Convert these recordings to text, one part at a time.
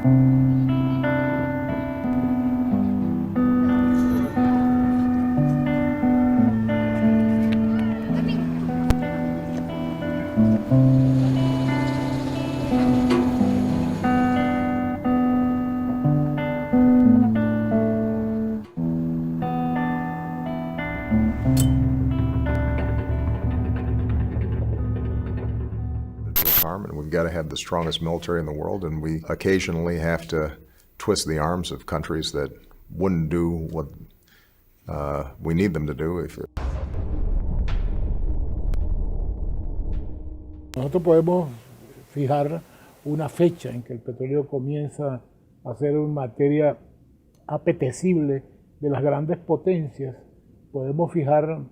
And we've got to have the strongest military in the world, and we occasionally have to twist the arms of countries that wouldn't do what we need them to do. Nosotros podemos fijar una fecha en que el petróleo comienza a ser una materia apetecible de las grandes potencias. Podemos fijar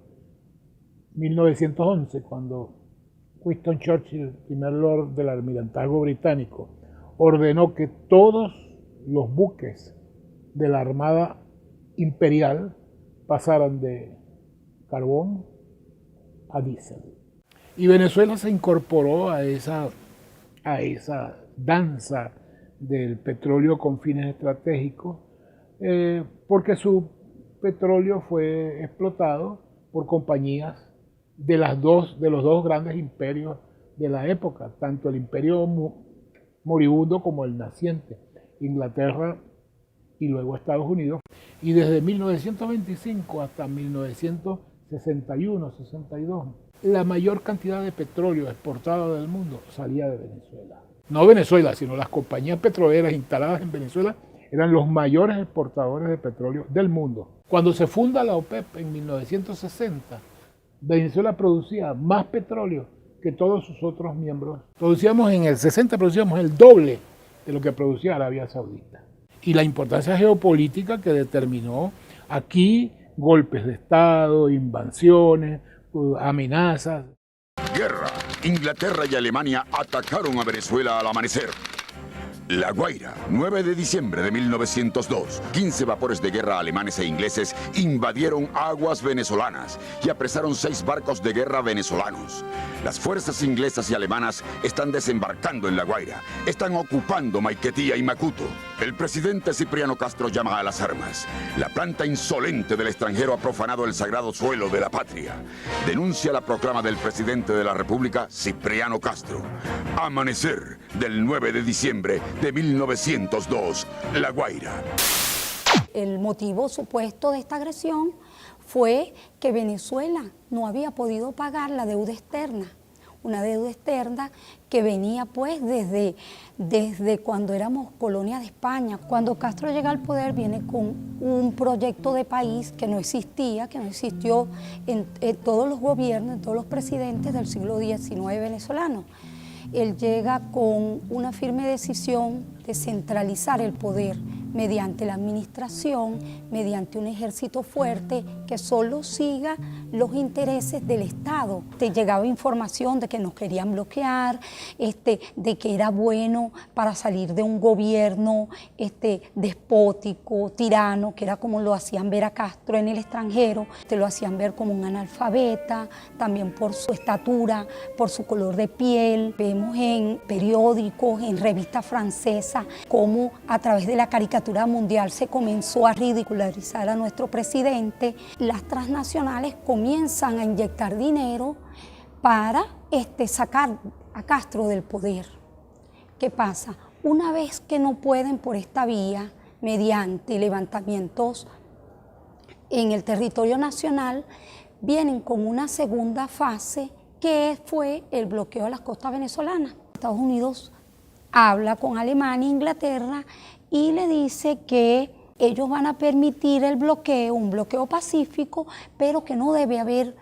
1911, cuando Winston Churchill, primer lord del almirantazgo británico, ordenó que todos los buques de la Armada Imperial pasaran de carbón a diésel. Y Venezuela se incorporó a esa danza del petróleo con fines estratégicos, porque su petróleo fue explotado por compañías de los dos grandes imperios de la época, tanto el imperio moribundo como el naciente, Inglaterra y luego Estados Unidos. Y desde 1925 hasta 1961-62, la mayor cantidad de petróleo exportado del mundo salía de Venezuela. No Venezuela, sino las compañías petroleras instaladas en Venezuela eran los mayores exportadores de petróleo del mundo. Cuando se funda la OPEP en 1960, Venezuela producía más petróleo que todos sus otros miembros. En el 60 producíamos el doble de lo que producía Arabia Saudita. Y la importancia geopolítica que determinó aquí golpes de Estado, invasiones, amenazas. Guerra. Inglaterra y Alemania atacaron a Venezuela al amanecer. La Guaira, 9 de diciembre de 1902. 15 vapores de guerra alemanes e ingleses invadieron aguas venezolanas y apresaron 6 barcos de guerra venezolanos. Las fuerzas inglesas y alemanas están desembarcando en La Guaira. Están ocupando Maiquetía y Macuto. El presidente Cipriano Castro llama a las armas. La planta insolente del extranjero ha profanado el sagrado suelo de la patria. Denuncia la proclama del presidente de la República, Cipriano Castro. Amanecer del 9 de diciembre de 1902, La Guaira. El motivo supuesto de esta agresión fue que Venezuela no había podido pagar la deuda externa, una deuda externa que venía pues desde cuando éramos colonia de España. Cuando Castro llega al poder viene con un proyecto de país que no existía, que no existió en todos los gobiernos, en todos los presidentes del siglo XIX venezolano. Él llega con una firme decisión de centralizar el poder mediante la administración, mediante un ejército fuerte que solo siga los intereses del Estado. Te llegaba información de que nos querían bloquear, de que era bueno para salir de un gobierno despótico, tirano, que era como lo hacían ver a Castro en el extranjero. Te lo hacían ver como un analfabeta, también por su estatura, por su color de piel. Vemos en periódicos, en revistas francesas, cómo a través de la caricatura mundial se comenzó a ridicularizar a nuestro presidente. Las transnacionales comienzan a inyectar dinero para sacar a Castro del poder. ¿Qué pasa? Una vez que no pueden por esta vía, mediante levantamientos en el territorio nacional, vienen con una segunda fase que fue el bloqueo de las costas venezolanas. Estados Unidos habla con Alemania e Inglaterra y le dice que ellos van a permitir el bloqueo, un bloqueo pacífico, pero que no debe haber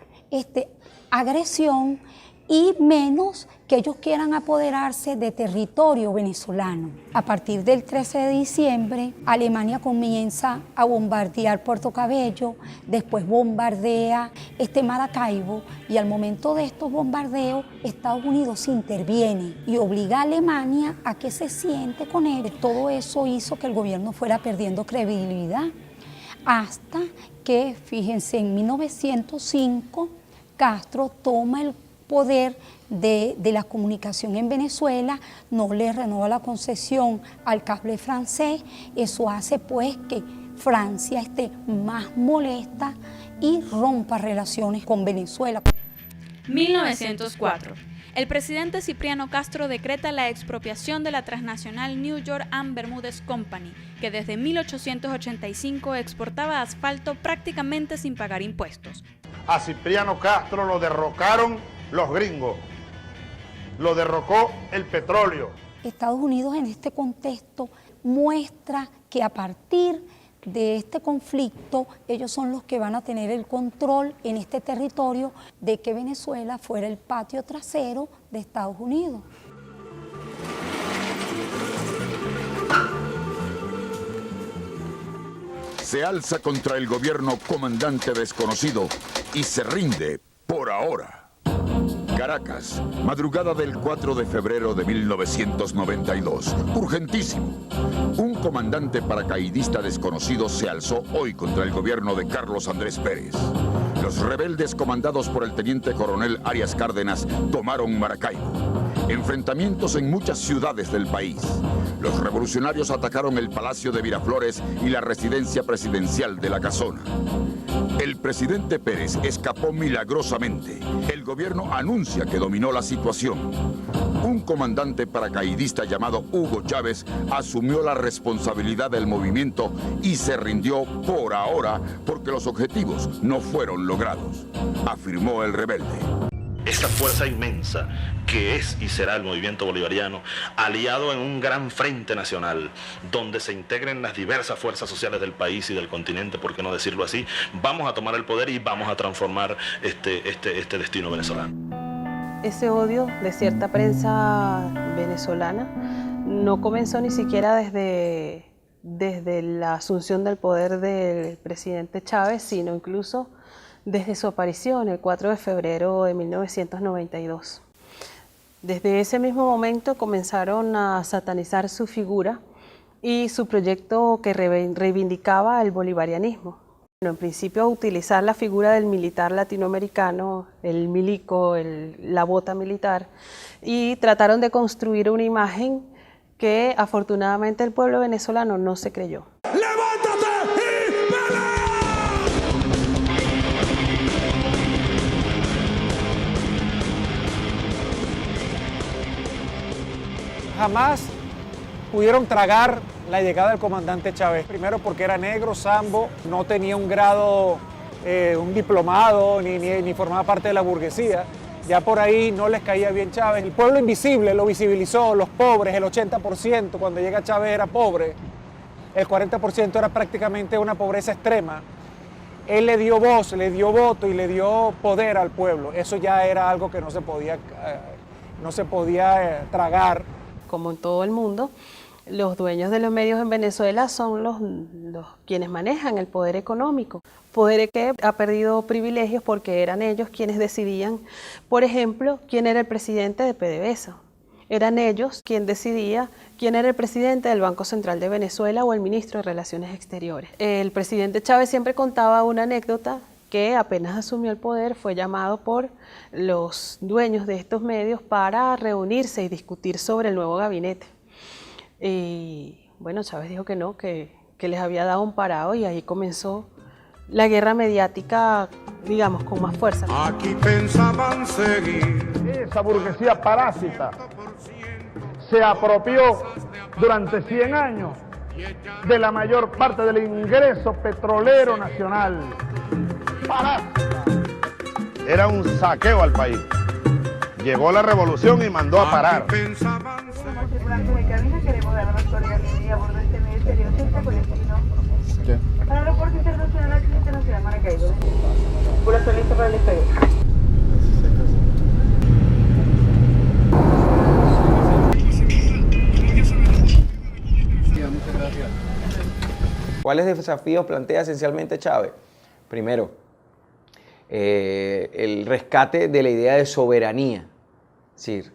agresión y menos que ellos quieran apoderarse de territorio venezolano. A partir del 13 de diciembre, Alemania comienza a bombardear Puerto Cabello, después bombardea Maracaibo, y al momento de estos bombardeos, Estados Unidos interviene y obliga a Alemania a que se siente con él. Todo eso hizo que el gobierno fuera perdiendo credibilidad, hasta que, fíjense, en 1905, Castro toma poder de la comunicación en Venezuela, no le renueva la concesión al cable francés. Eso hace pues que Francia esté más molesta y rompa relaciones con Venezuela. 1904. El presidente Cipriano Castro decreta la expropiación de la transnacional New York and Bermúdez Company, que desde 1885 exportaba asfalto prácticamente sin pagar impuestos. A Cipriano Castro lo derrocaron los gringos, lo derrocó el petróleo. Estados Unidos en este contexto muestra que a partir de este conflicto ellos son los que van a tener el control en este territorio de que Venezuela fuera el patio trasero de Estados Unidos. Se alza contra el gobierno comandante desconocido y se rinde por ahora. Caracas, madrugada del 4 de febrero de 1992. Urgentísimo. Un comandante paracaidista desconocido se alzó hoy contra el gobierno de Carlos Andrés Pérez. Los rebeldes comandados por el teniente coronel Arias Cárdenas tomaron Maracaibo. Enfrentamientos en muchas ciudades del país. Los revolucionarios atacaron el Palacio de Miraflores y la residencia presidencial de La Casona. El presidente Pérez escapó milagrosamente. El gobierno anuncia que dominó la situación. Un comandante paracaidista llamado Hugo Chávez asumió la responsabilidad del movimiento y se rindió por ahora porque los objetivos no fueron logrados, afirmó el rebelde. Esa fuerza inmensa que es y será el movimiento bolivariano, aliado en un gran frente nacional, donde se integren las diversas fuerzas sociales del país y del continente, por qué no decirlo así, vamos a tomar el poder y vamos a transformar este destino venezolano. Ese odio de cierta prensa venezolana no comenzó ni siquiera desde la asunción del poder del presidente Chávez, sino incluso desde su aparición el 4 de febrero de 1992. Desde ese mismo momento comenzaron a satanizar su figura y su proyecto que reivindicaba el bolivarianismo. Bueno, en principio a utilizar la figura del militar latinoamericano, el milico, la bota militar, y trataron de construir una imagen que afortunadamente el pueblo venezolano no se creyó. Jamás pudieron tragar la llegada del comandante Chávez. Primero porque era negro, sambo, no tenía un grado, un diplomado, ni formaba parte de la burguesía. Ya por ahí no les caía bien Chávez. El pueblo invisible lo visibilizó, los pobres, el 80% cuando llega Chávez era pobre. El 40% era prácticamente una pobreza extrema. Él le dio voz, le dio voto y le dio poder al pueblo. Eso ya era algo que no se podía tragar. Como en todo el mundo, los dueños de los medios en Venezuela son los quienes manejan el poder económico. Poder que ha perdido privilegios porque eran ellos quienes decidían, por ejemplo, quién era el presidente de PDVSA. Eran ellos quien decidía quién era el presidente del Banco Central de Venezuela o el ministro de Relaciones Exteriores. El presidente Chávez siempre contaba una anécdota que apenas asumió el poder fue llamado por los dueños de estos medios para reunirse y discutir sobre el nuevo gabinete. Y bueno, Chávez dijo que no, que les había dado un parado y ahí comenzó la guerra mediática, digamos, con más fuerza. Aquí pensaban seguir. Esa burguesía parásita se apropió durante 100 años de la mayor parte del ingreso petrolero nacional. Parásita. Era un saqueo al país. Llegó la revolución y mandó a parar. Como tripulante de cabina queremos dar la actualidad que a bordo de este medio exterior centro colectivo. Para el aeropuerto internacional de Maracaibo. Pura lista para el despegue. ¿Cuáles desafíos plantea esencialmente Chávez? Primero, el rescate de la idea de soberanía, es decir,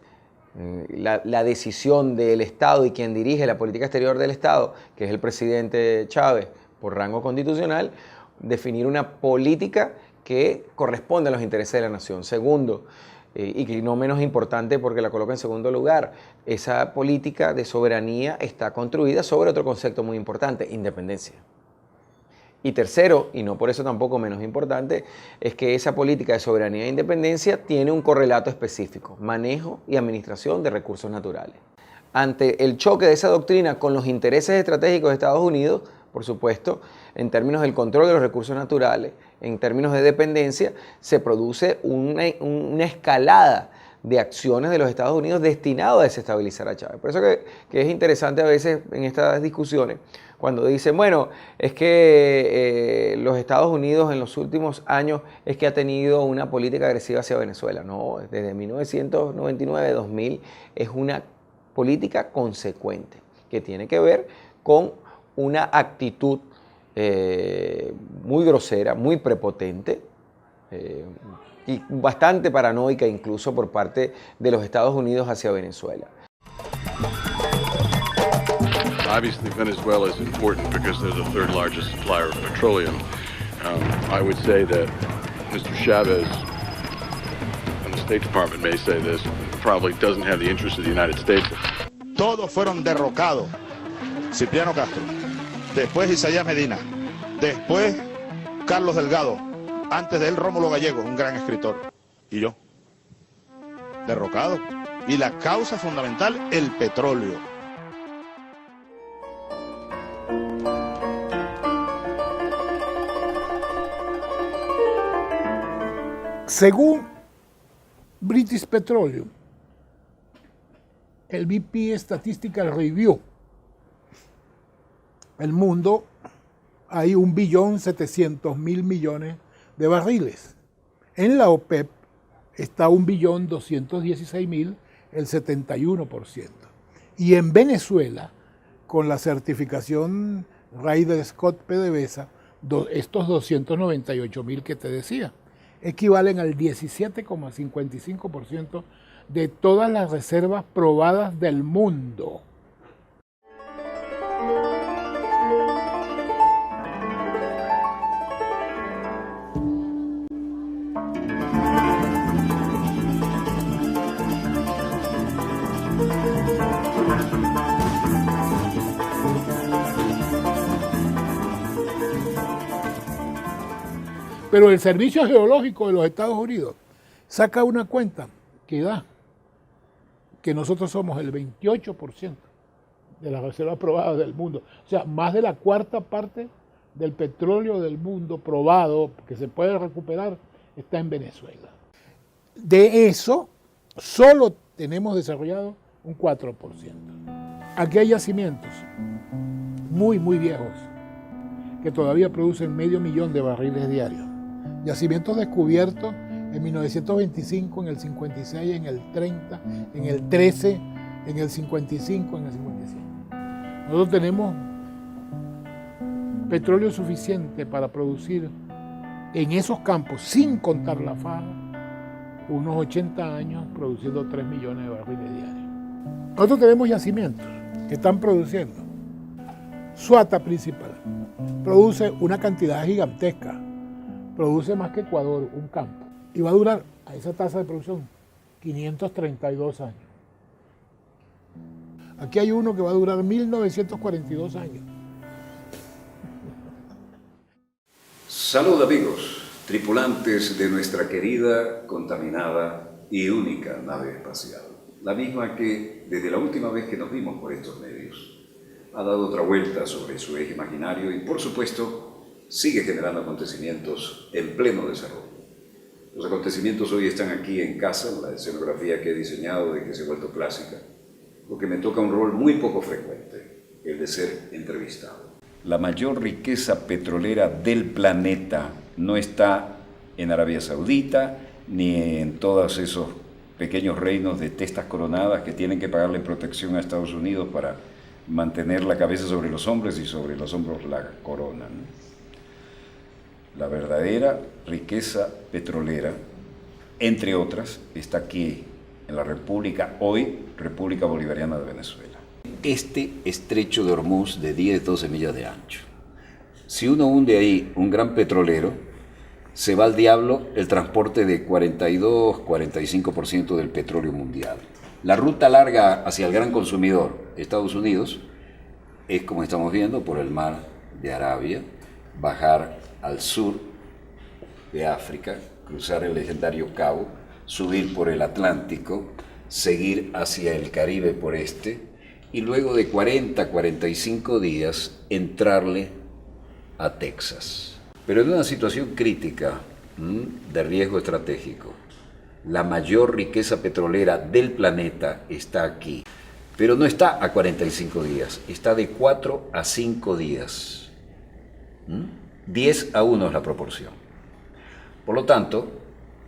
la decisión del Estado y quien dirige la política exterior del Estado, que es el presidente Chávez, por rango constitucional, definir una política que corresponde a los intereses de la nación. Segundo, y que no menos importante porque la coloca en segundo lugar, esa política de soberanía está construida sobre otro concepto muy importante, independencia. Y tercero, y no por eso tampoco menos importante, es que esa política de soberanía e independencia tiene un correlato específico, manejo y administración de recursos naturales. Ante el choque de esa doctrina con los intereses estratégicos de Estados Unidos, por supuesto, en términos del control de los recursos naturales, en términos de dependencia, se produce una escalada de acciones de los Estados Unidos destinado a desestabilizar a Chávez. Por eso que es interesante a veces en estas discusiones, cuando dicen, bueno, es que los Estados Unidos en los últimos años es que ha tenido una política agresiva hacia Venezuela. No, desde 1999-2000 es una política consecuente, que tiene que ver con una actitud muy grosera, muy prepotente, y bastante paranoica incluso por parte de los Estados Unidos hacia Venezuela. Obviously, Venezuela is important because they're the third largest supplier of petroleum. I would say that Mr. Chavez, and the State Department may say this, probably doesn't have the interest of the United States. Todos fueron derrocados. Cipriano Castro, después Isaías Medina, después Carlos Delgado, antes de él Rómulo Gallego, un gran escritor, y yo. Derrocado. Y la causa fundamental, el petróleo. Según British Petroleum, el BP Statistical Review, el mundo hay 1.700.000.000.000 de barriles. En la OPEP está 1.216.000.000, el 71%. Y en Venezuela, con la certificación Ryder Scott PDVSA, estos 298.000 que te decía, equivalen al 17,55% de todas las reservas probadas del mundo. Pero el Servicio Geológico de los Estados Unidos saca una cuenta que da que nosotros somos el 28% de las reservas probadas del mundo. O sea, más de la cuarta parte del petróleo del mundo probado que se puede recuperar está en Venezuela. De eso, solo tenemos desarrollado un 4%. Aquí hay yacimientos muy, muy viejos que todavía producen 500.000 de barriles diarios. Yacimientos descubiertos en 1925, en el 56, en el 30, en el 13, en el 55, en el 57. Nosotros tenemos petróleo suficiente para producir en esos campos, sin contar la faja, unos 80 años produciendo 3 millones de barriles diarios. Nosotros tenemos yacimientos que están produciendo. Suata principal produce una cantidad gigantesca. Produce más que Ecuador, un campo. Y va a durar, a esa tasa de producción, 532 años. Aquí hay uno que va a durar 1942 años. Salud amigos, tripulantes de nuestra querida, contaminada y única nave espacial. La misma que, desde la última vez que nos vimos por estos medios, ha dado otra vuelta sobre su eje imaginario y, por supuesto, sigue generando acontecimientos en pleno desarrollo. Los acontecimientos hoy están aquí en casa, la escenografía que he diseñado de que se ha vuelto clásica, porque me toca un rol muy poco frecuente, el de ser entrevistado. La mayor riqueza petrolera del planeta no está en Arabia Saudita, ni en todos esos pequeños reinos de testas coronadas que tienen que pagarle protección a Estados Unidos para mantener la cabeza sobre los hombros y sobre los hombros la corona, ¿no? La verdadera riqueza petrolera, entre otras, está aquí en la República, hoy República Bolivariana de Venezuela. Este estrecho de Hormuz de 10-12 millas de ancho. Si uno hunde ahí un gran petrolero, se va al diablo el transporte de 42-45% del petróleo mundial. La ruta larga hacia el gran consumidor, Estados Unidos, es, como estamos viendo, por el mar de Arabia, bajar al sur de África, cruzar el legendario Cabo, subir por el Atlántico, seguir hacia el Caribe por este, y luego de 40-45 días entrarle a Texas. Pero en una situación crítica de riesgo estratégico. La mayor riqueza petrolera del planeta está aquí, pero no está a 45 días, está de 4 a 5 días. 10-1 es la proporción. Por lo tanto,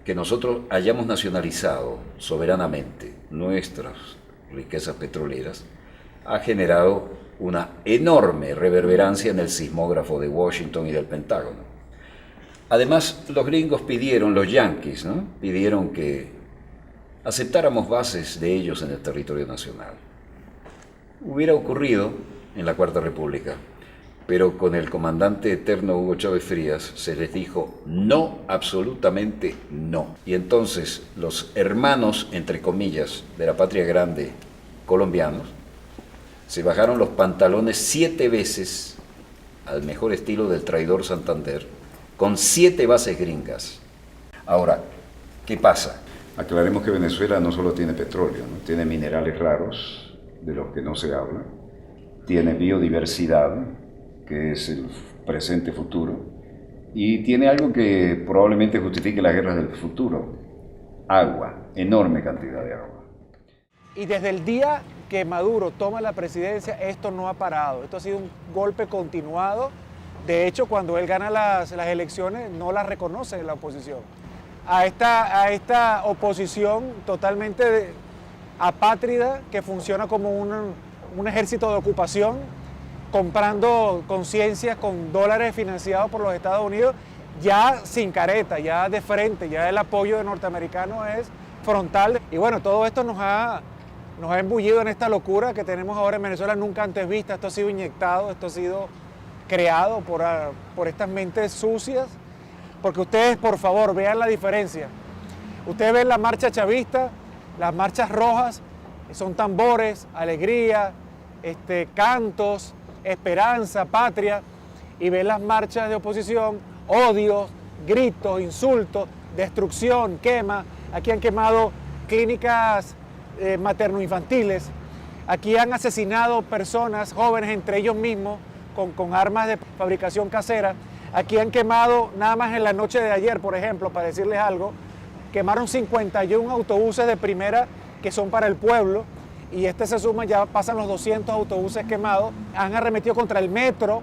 que nosotros hayamos nacionalizado soberanamente nuestras riquezas petroleras ha generado una enorme reverberancia en el sismógrafo de Washington y del Pentágono. Además, los gringos pidieron, los yanquis, ¿no? Pidieron que aceptáramos bases de ellos en el territorio nacional. Hubiera ocurrido en la Cuarta República, pero con el comandante eterno Hugo Chávez Frías se les dijo no, absolutamente no. Y entonces los hermanos, entre comillas, de la patria grande colombianos, se bajaron los pantalones 7 veces al mejor estilo del traidor Santander, con 7 bases gringas. Ahora, ¿qué pasa? Aclaremos que Venezuela no solo tiene petróleo, ¿no? Tiene minerales raros, de los que no se habla, tiene biodiversidad, que es el presente futuro, y tiene algo que probablemente justifique las guerras del futuro: agua, enorme cantidad de agua. Y desde el día que Maduro toma la presidencia, esto no ha parado, esto ha sido un golpe continuado. De hecho, cuando él gana las elecciones, no las reconoce la oposición. A esta oposición totalmente apátrida, que funciona como un ejército de ocupación, comprando conciencias con dólares financiados por los Estados Unidos, ya sin careta, ya de frente, ya el apoyo de norteamericanos es frontal. Y bueno, todo esto nos ha embullido en esta locura que tenemos ahora en Venezuela, nunca antes vista. Esto ha sido inyectado, esto ha sido creado por estas mentes sucias, porque ustedes, por favor, vean la diferencia. Ustedes ven la marcha chavista, las marchas rojas, son tambores, alegría, cantos, esperanza, patria, y ven las marchas de oposición, odios, gritos, insultos, destrucción, quema. Aquí han quemado clínicas materno-infantiles, aquí han asesinado personas, jóvenes, entre ellos mismos, con armas de fabricación casera. Aquí han quemado, nada más en la noche de ayer, por ejemplo, para decirles algo, quemaron 51 autobuses de primera que son para el pueblo, y se suma, ya pasan los 200 autobuses quemados. Han arremetido contra el metro,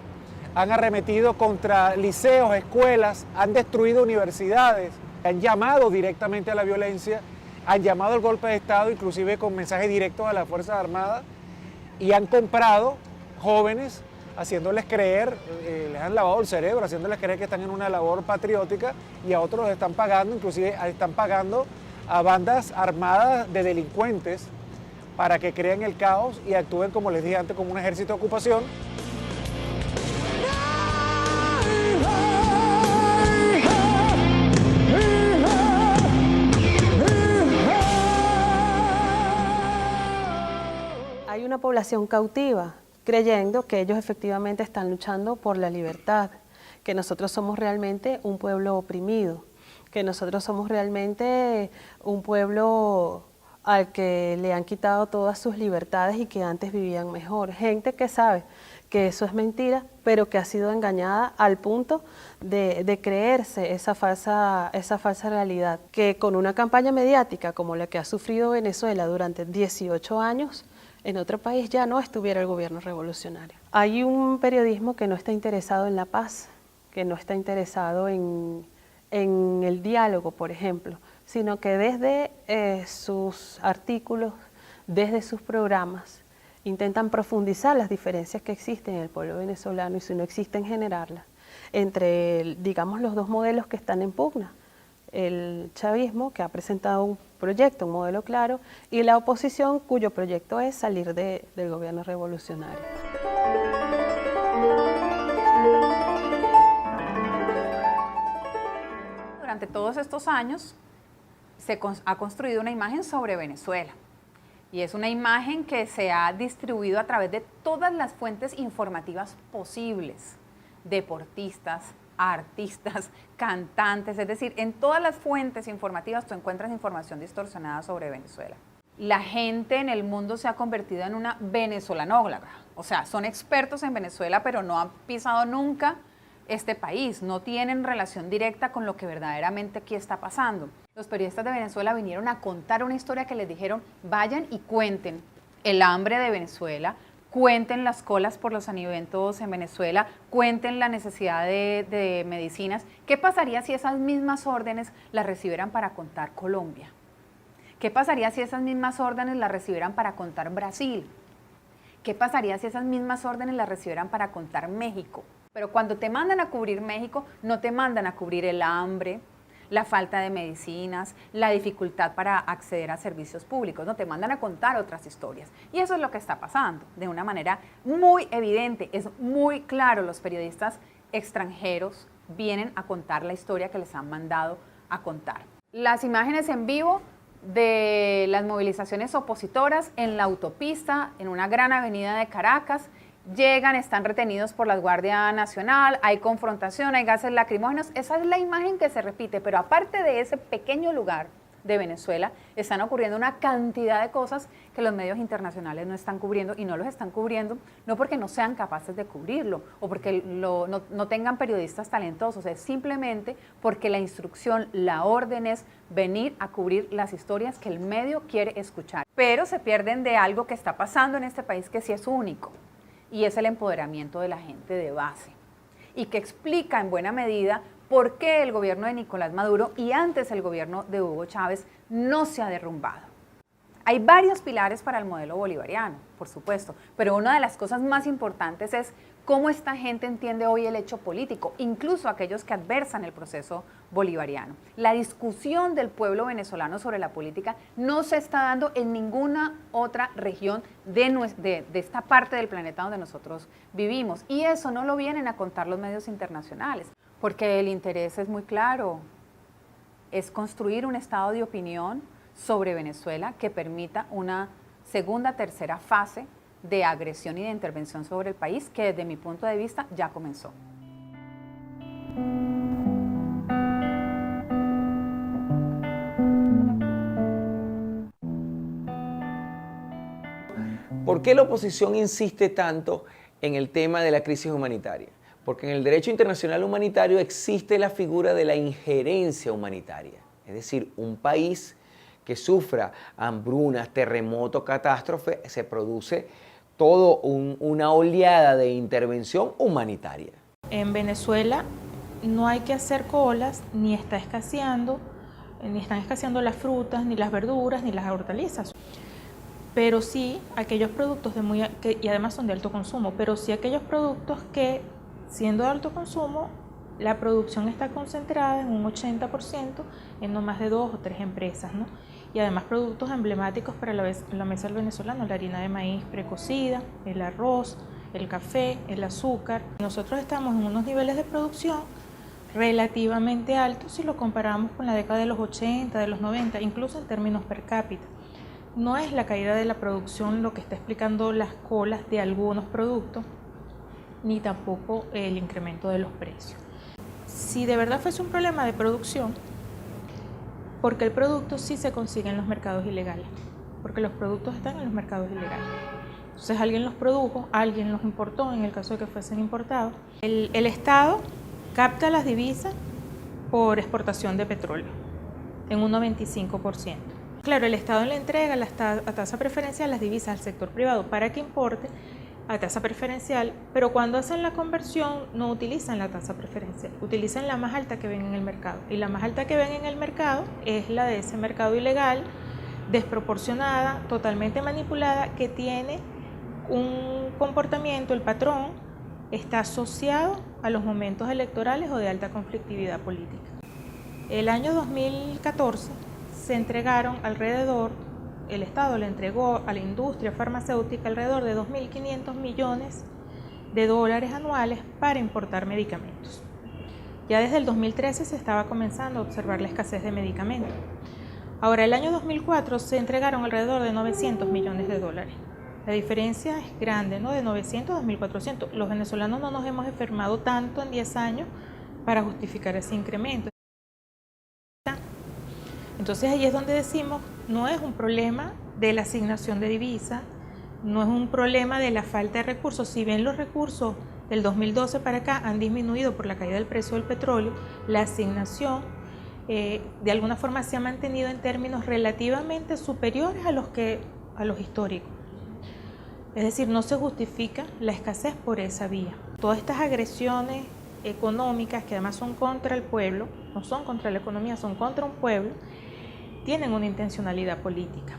han arremetido contra liceos, escuelas, han destruido universidades, han llamado directamente a la violencia, han llamado al golpe de Estado, inclusive con mensajes directos a las Fuerzas Armadas, y han comprado jóvenes, haciéndoles creer, les han lavado el cerebro, haciéndoles creer que están en una labor patriótica, y a otros les están pagando, inclusive están pagando a bandas armadas de delincuentes para que creen el caos y actúen, como les dije antes, como un ejército de ocupación. Hay una población cautiva, creyendo que ellos efectivamente están luchando por la libertad, que nosotros somos realmente un pueblo oprimido, que nosotros somos realmente un pueblo al que le han quitado todas sus libertades y que antes vivían mejor. Gente que sabe que eso es mentira, pero que ha sido engañada al punto de creerse esa falsa realidad, que con una campaña mediática como la que ha sufrido Venezuela durante 18 años, en otro país ya no estuviera el gobierno revolucionario. Hay un periodismo que no está interesado en la paz, que no está interesado en el diálogo, por ejemplo, sino que desde sus artículos, desde sus programas, intentan profundizar las diferencias que existen en el pueblo venezolano, y si no existen, generarlas, entre, digamos, los dos modelos que están en pugna. El chavismo, que ha presentado un proyecto, un modelo claro, y la oposición, cuyo proyecto es salir del gobierno revolucionario. Durante todos estos años se ha construido una imagen sobre Venezuela. Y es una imagen que se ha distribuido a través de todas las fuentes informativas posibles. Deportistas, artistas, cantantes, es decir, en todas las fuentes informativas tú encuentras información distorsionada sobre Venezuela. La gente en el mundo se ha convertido en una venezolanóloga, o sea, son expertos en Venezuela, pero no han pisado nunca este país, no tienen relación directa con lo que verdaderamente aquí está pasando. Los periodistas de Venezuela vinieron a contar una historia que les dijeron, vayan y cuenten el hambre de Venezuela, cuenten las colas por los alimentos en Venezuela, cuenten la necesidad de medicinas. ¿Qué pasaría si esas mismas órdenes las recibieran para contar Colombia? ¿Qué pasaría si esas mismas órdenes las recibieran para contar Brasil? ¿Qué pasaría si esas mismas órdenes las recibieran para contar México? Pero cuando te mandan a cubrir México, no te mandan a cubrir el hambre, la falta de medicinas, la dificultad para acceder a servicios públicos, no te mandan a contar otras historias. Y eso es lo que está pasando de una manera muy evidente, es muy claro. Los periodistas extranjeros vienen a contar la historia que les han mandado a contar. Las imágenes en vivo de las movilizaciones opositoras en la autopista, en una gran avenida de Caracas, llegan, están retenidos por la Guardia Nacional, hay confrontación, hay gases lacrimógenos. Esa es la imagen que se repite, pero aparte de ese pequeño lugar de Venezuela, están ocurriendo una cantidad de cosas que los medios internacionales no están cubriendo, y no los están cubriendo no porque no sean capaces de cubrirlo o porque no tengan periodistas talentosos, es simplemente porque la instrucción, la orden es venir a cubrir las historias que el medio quiere escuchar. Pero se pierden de algo que está pasando en este país que sí es único, y es el empoderamiento de la gente de base, y que explica en buena medida por qué el gobierno de Nicolás Maduro y antes el gobierno de Hugo Chávez no se ha derrumbado. Hay varios pilares para el modelo bolivariano, por supuesto, pero una de las cosas más importantes es cómo esta gente entiende hoy el hecho político, incluso aquellos que adversan el proceso bolivariano. La discusión del pueblo venezolano sobre la política no se está dando en ninguna otra región de esta parte del planeta donde nosotros vivimos, y eso no lo vienen a contar los medios internacionales, porque el interés es muy claro, es construir un estado de opinión sobre Venezuela que permita una segunda, tercera fase de agresión y de intervención sobre el país que desde mi punto de vista ya comenzó. ¿Por qué la oposición insiste tanto en el tema de la crisis humanitaria? Porque en el derecho internacional humanitario existe la figura de la injerencia humanitaria, es decir, un país que sufra hambrunas, terremotos, catástrofes, se produce toda una oleada de intervención humanitaria. En Venezuela no hay que hacer colas, ni están escaseando las frutas, ni las verduras, ni las hortalizas. Pero sí aquellos productos y además son de alto consumo, pero sí aquellos productos que, siendo de alto consumo, la producción está concentrada en un 80% en no más de 2 o 3 empresas, ¿no? Y además productos emblemáticos para la mesa del venezolano, la harina de maíz precocida, el arroz, el café, el azúcar. Nosotros estamos en unos niveles de producción relativamente altos si lo comparamos con la década de los 80, de los 90, incluso en términos per cápita. No es la caída de la producción lo que está explicando las colas de algunos productos, ni tampoco el incremento de los precios. Si de verdad fuese un problema de producción, porque el producto sí se consigue en los mercados ilegales, porque los productos están en los mercados ilegales. Entonces alguien los produjo, alguien los importó, en el caso de que fuesen importados. El Estado capta las divisas por exportación de petróleo, en un 95%. Claro, el Estado le entrega a tasa preferencial las divisas al sector privado para que importe a tasa preferencial, pero cuando hacen la conversión no utilizan la tasa preferencial, utilizan la más alta que ven en el mercado. Y la más alta que ven en el mercado es la de ese mercado ilegal, desproporcionada, totalmente manipulada, que tiene un comportamiento, el patrón está asociado a los momentos electorales o de alta conflictividad política. El año 2014 se entregaron el Estado le entregó a la industria farmacéutica alrededor de 2.500 millones de dólares anuales para importar medicamentos. Ya desde el 2013 se estaba comenzando a observar la escasez de medicamentos. Ahora, el año 2004 se entregaron alrededor de 900 millones de dólares. La diferencia es grande, ¿no? De 900 a 1.400. Los venezolanos no nos hemos enfermado tanto en 10 años para justificar ese incremento. Entonces ahí es donde decimos, no es un problema de la asignación de divisas, no es un problema de la falta de recursos. Si bien los recursos del 2012 para acá han disminuido por la caída del precio del petróleo, la asignación de alguna forma se ha mantenido en términos relativamente superiores a los históricos. Es decir, no se justifica la escasez por esa vía. Todas estas agresiones económicas, que además son contra el pueblo, no son contra la economía, son contra un pueblo, tienen una intencionalidad política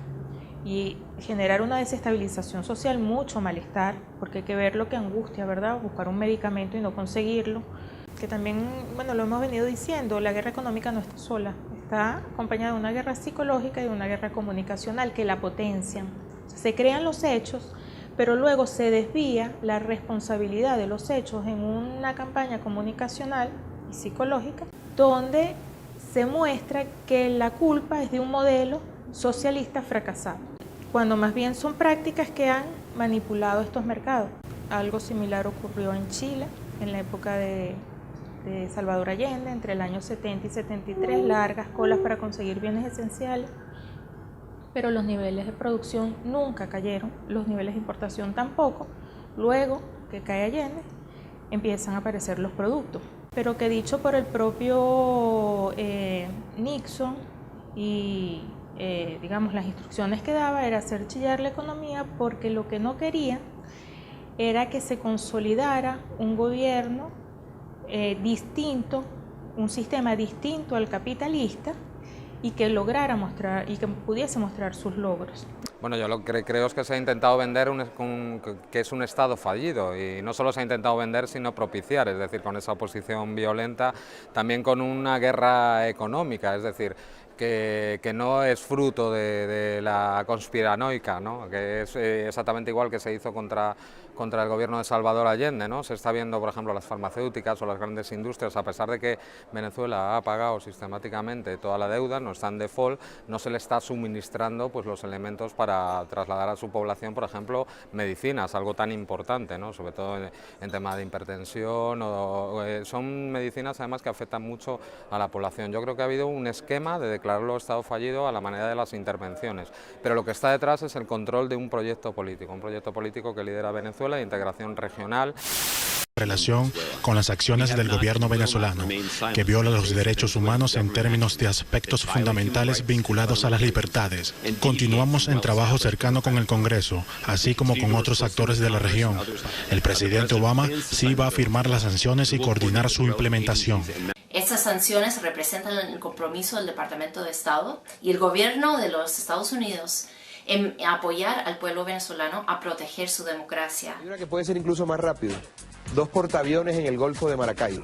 y generar una desestabilización social, mucho malestar, porque hay que ver lo que angustia, ¿verdad? Buscar un medicamento y no conseguirlo, que también, bueno, lo hemos venido diciendo, la guerra económica no está sola, está acompañada de una guerra psicológica y de una guerra comunicacional que la potencian. O sea, se crean los hechos, pero luego se desvía la responsabilidad de los hechos en una campaña comunicacional y psicológica, donde se muestra que la culpa es de un modelo socialista fracasado, cuando más bien son prácticas que han manipulado estos mercados. Algo similar ocurrió en Chile, en la época de Salvador Allende, entre el año 70 y 73, largas colas para conseguir bienes esenciales, pero los niveles de producción nunca cayeron, los niveles de importación tampoco. Luego que cae Allende, empiezan a aparecer los productos, pero que dicho por el propio Nixon y digamos las instrucciones que daba era hacer chillar la economía, porque lo que no quería era que se consolidara un gobierno distinto, un sistema distinto al capitalista, y que lograra mostrar y que pudiese mostrar sus logros. Bueno, yo lo que creo es que se ha intentado vender que es un Estado fallido, y no solo se ha intentado vender, sino propiciar, es decir, con esa oposición violenta, también con una guerra económica, es decir, que no es fruto de la conspiranoica, ¿no? Que es exactamente igual que se hizo contra el gobierno de Salvador Allende, ¿no? Se está viendo, por ejemplo, las farmacéuticas o las grandes industrias, a pesar de que Venezuela ha pagado sistemáticamente toda la deuda, no está en default, no se le está suministrando pues, los elementos para trasladar a su población, por ejemplo, medicinas, algo tan importante, ¿no? Sobre todo en tema de hipertensión, son medicinas además que afectan mucho a la población. Yo creo que ha habido un esquema de declararlo Estado fallido a la manera de las intervenciones, pero lo que está detrás es el control de un proyecto político que lidera Venezuela, de integración regional. Relación con las acciones del gobierno venezolano, que viola los derechos humanos en términos de aspectos fundamentales vinculados a las libertades. Continuamos en trabajo cercano con el Congreso, así como con otros actores de la región. El presidente Obama sí va a firmar las sanciones y coordinar su implementación. Estas sanciones representan el compromiso del Departamento de Estado y el gobierno de los Estados Unidos en apoyar al pueblo venezolano a proteger su democracia. Hay una que puede ser incluso más rápido. 2 portaaviones en el Golfo de Maracaibo.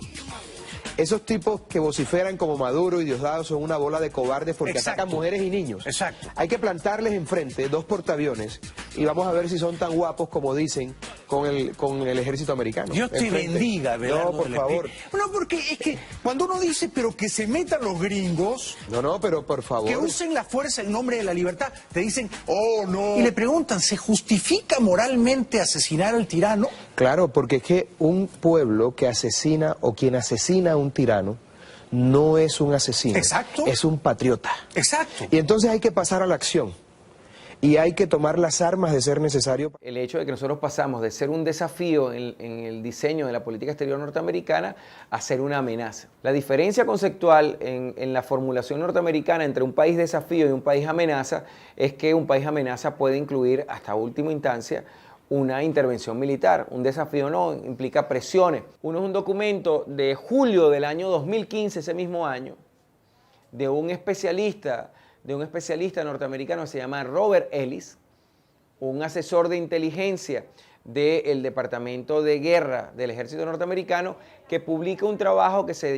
Esos tipos que vociferan como Maduro y Diosdado son una bola de cobardes porque atacan mujeres y niños. Exacto. Hay que plantarles enfrente 2 portaaviones y vamos a ver si son tan guapos como dicen con el ejército americano. Dios te bendiga, Belardo. No, por favor. No, porque es que cuando uno dice, pero que se metan los gringos... No, pero por favor. Que usen la fuerza en nombre de la libertad, te dicen, oh, no. Y le preguntan, ¿se justifica moralmente asesinar al tirano? Claro, porque es que un pueblo que asesina o quien asesina a un tirano no es un asesino. Exacto. Es un patriota. Exacto. Y entonces hay que pasar a la acción. Y hay que tomar las armas de ser necesario. El hecho de que nosotros pasamos de ser un desafío en el diseño de la política exterior norteamericana a ser una amenaza. La diferencia conceptual en la formulación norteamericana entre un país desafío y un país amenaza es que un país amenaza puede incluir hasta última instancia una intervención militar. Un desafío no, implica presiones. Uno es un documento de julio del año 2015, ese mismo año, de un especialista norteamericano que se llama Robert Ellis, un asesor de inteligencia del Departamento de Guerra del Ejército norteamericano, que publica un trabajo que se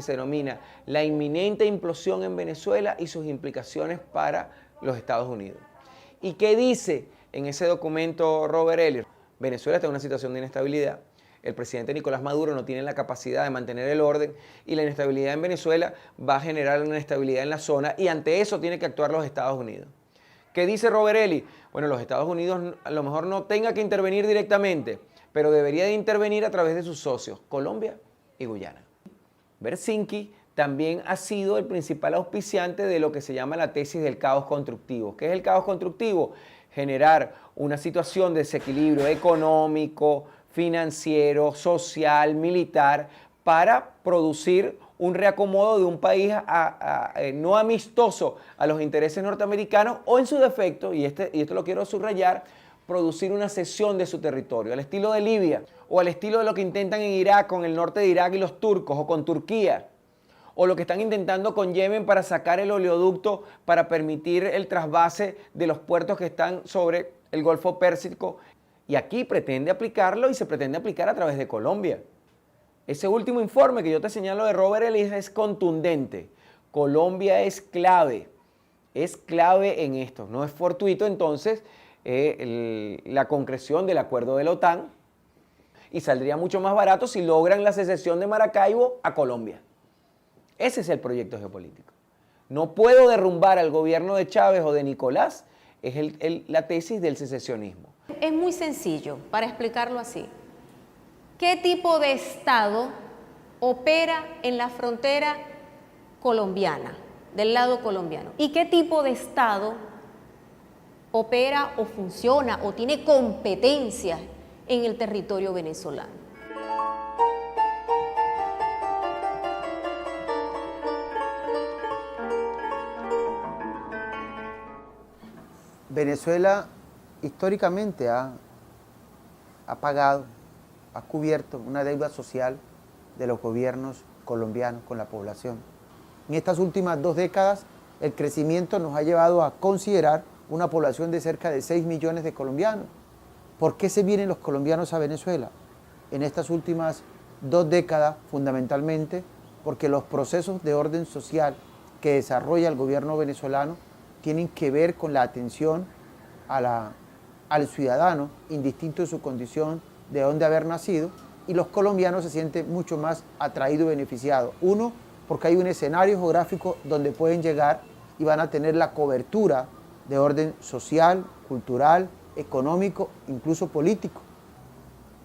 denomina La inminente implosión en Venezuela y sus implicaciones para los Estados Unidos. ¿Y qué dice en ese documento Robert Ellis? Venezuela está en una situación de inestabilidad. el presidente Nicolás Maduro no tiene la capacidad de mantener el orden y la inestabilidad en Venezuela va a generar una inestabilidad en la zona y ante eso tiene que actuar los Estados Unidos. ¿Qué dice Robert Eli? Bueno, los Estados Unidos a lo mejor no tenga que intervenir directamente, pero debería de intervenir a través de sus socios, Colombia y Guyana. Bersinki también ha sido el principal auspiciante de lo que se llama la tesis del caos constructivo. ¿Qué es el caos constructivo? Generar una situación de desequilibrio económico, financiero, social, militar, para producir un reacomodo de un país no amistoso a los intereses norteamericanos o en su defecto, y esto lo quiero subrayar, producir una cesión de su territorio, al estilo de Libia o al estilo de lo que intentan en Irak con el norte de Irak y los turcos o con Turquía, o lo que están intentando con Yemen para sacar el oleoducto para permitir el trasvase de los puertos que están sobre el Golfo Pérsico. Y aquí pretende aplicarlo y se pretende aplicar a través de Colombia. Ese último informe que yo te señalo de Robert Ellis es contundente. Colombia es clave en esto. No es fortuito entonces la concreción del acuerdo de la OTAN y saldría mucho más barato si logran la secesión de Maracaibo a Colombia. Ese es el proyecto geopolítico. No puedo derrumbar al gobierno de Chávez o de Nicolás, es la tesis del secesionismo. Es muy sencillo, para explicarlo así. ¿Qué tipo de Estado opera en la frontera colombiana, del lado colombiano? ¿Y qué tipo de Estado opera o funciona o tiene competencias en el territorio venezolano? Venezuela históricamente ha pagado, ha cubierto una deuda social de los gobiernos colombianos con la población. En estas últimas 2 décadas, el crecimiento nos ha llevado a considerar una población de cerca de 6 millones de colombianos. ¿Por qué se vienen los colombianos a Venezuela? En estas últimas 2 décadas, fundamentalmente, porque los procesos de orden social que desarrolla el gobierno venezolano tienen que ver con la atención al ciudadano, indistinto de su condición, de dónde haber nacido, y los colombianos se sienten mucho más atraídos y beneficiados. Uno, porque hay un escenario geográfico donde pueden llegar y van a tener la cobertura de orden social, cultural, económico, incluso político.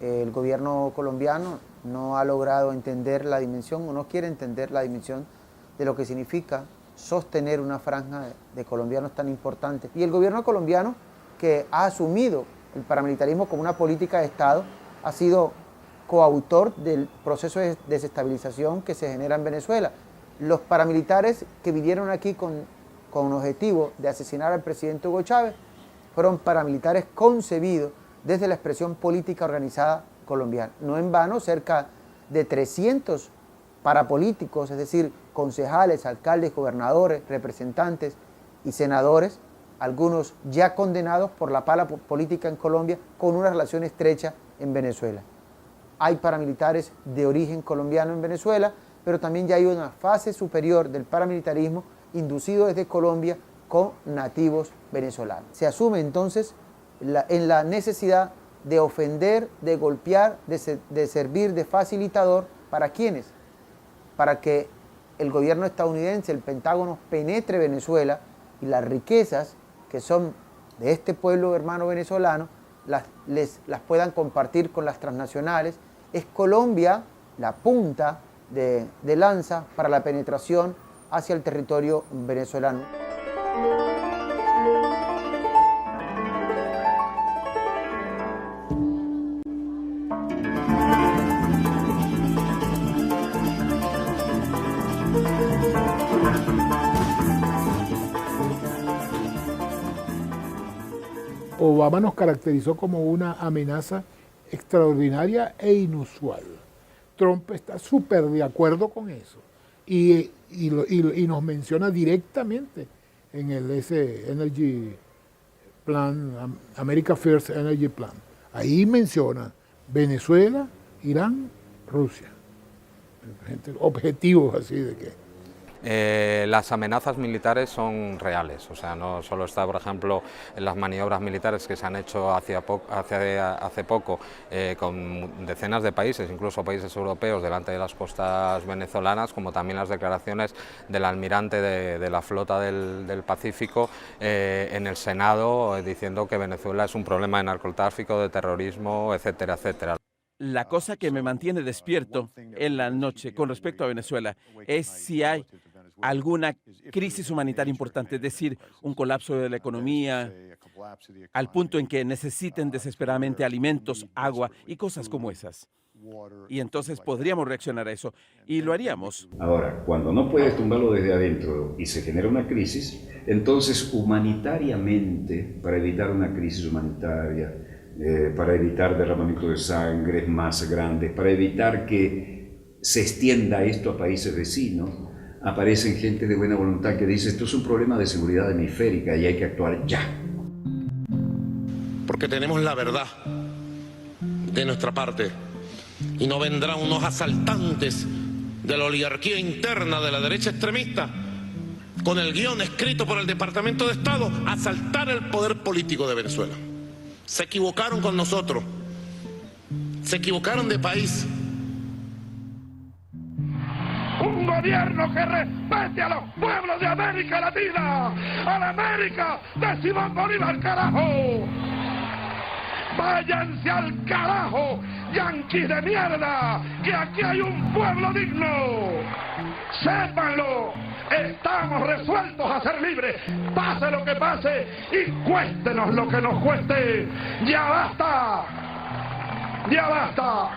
El gobierno colombiano no ha logrado entender la dimensión o no quiere entender la dimensión de lo que significa sostener una franja de colombianos tan importante. Y el gobierno colombiano, que ha asumido el paramilitarismo como una política de Estado, ha sido coautor del proceso de desestabilización que se genera en Venezuela. Los paramilitares que vinieron aquí con objetivo de asesinar al presidente Hugo Chávez fueron paramilitares concebidos desde la expresión política organizada colombiana. No en vano, cerca de 300 parapolíticos, es decir, concejales, alcaldes, gobernadores, representantes y senadores, algunos ya condenados por la pala política en Colombia, con una relación estrecha en Venezuela. Hay paramilitares de origen colombiano en Venezuela, pero también ya hay una fase superior del paramilitarismo inducido desde Colombia con nativos venezolanos. Se asume entonces en la necesidad de ofender, de golpear, de servir de facilitador. ¿Para quiénes? Para que el gobierno estadounidense, el Pentágono, penetre Venezuela y las riquezas que son de este pueblo hermano venezolano las puedan compartir con las transnacionales. Es Colombia la punta de lanza para la penetración hacia el territorio venezolano. Obama nos caracterizó como una amenaza extraordinaria e inusual. Trump está súper de acuerdo con eso y nos menciona directamente en ese Energy Plan, America First Energy Plan. Ahí menciona Venezuela, Irán, Rusia. Objetivos así de que... las amenazas militares son reales, o sea, no solo está, por ejemplo, en las maniobras militares que se han hecho hace poco con decenas de países, incluso países europeos, delante de las costas venezolanas, como también las declaraciones del almirante de la flota del Pacífico en el Senado, diciendo que Venezuela es un problema de narcotráfico, de terrorismo, etcétera, etcétera. La cosa que me mantiene despierto en la noche con respecto a Venezuela es si hay alguna crisis humanitaria importante, es decir, un colapso de la economía, al punto en que necesiten desesperadamente alimentos, agua y cosas como esas. Y entonces podríamos reaccionar a eso, y lo haríamos. Ahora, cuando no puedes tumbarlo desde adentro y se genera una crisis, entonces humanitariamente, para evitar una crisis humanitaria, para evitar derramamiento de sangre más grandes, para evitar que se extienda esto a países vecinos, aparecen gente de buena voluntad que dice esto es un problema de seguridad hemisférica y hay que actuar ya. Porque tenemos la verdad de nuestra parte y no vendrán unos asaltantes de la oligarquía interna de la derecha extremista con el guión escrito por el Departamento de Estado a asaltar el poder político de Venezuela. Se equivocaron con nosotros, se equivocaron de país. Un gobierno que respete a los pueblos de América Latina, a la América de Simón Bolívar, carajo. Váyanse al carajo, yanquis de mierda, que aquí hay un pueblo digno. Sépanlo, estamos resueltos a ser libres, pase lo que pase y cuéstenos lo que nos cueste. ¡Ya basta! ¡Ya basta!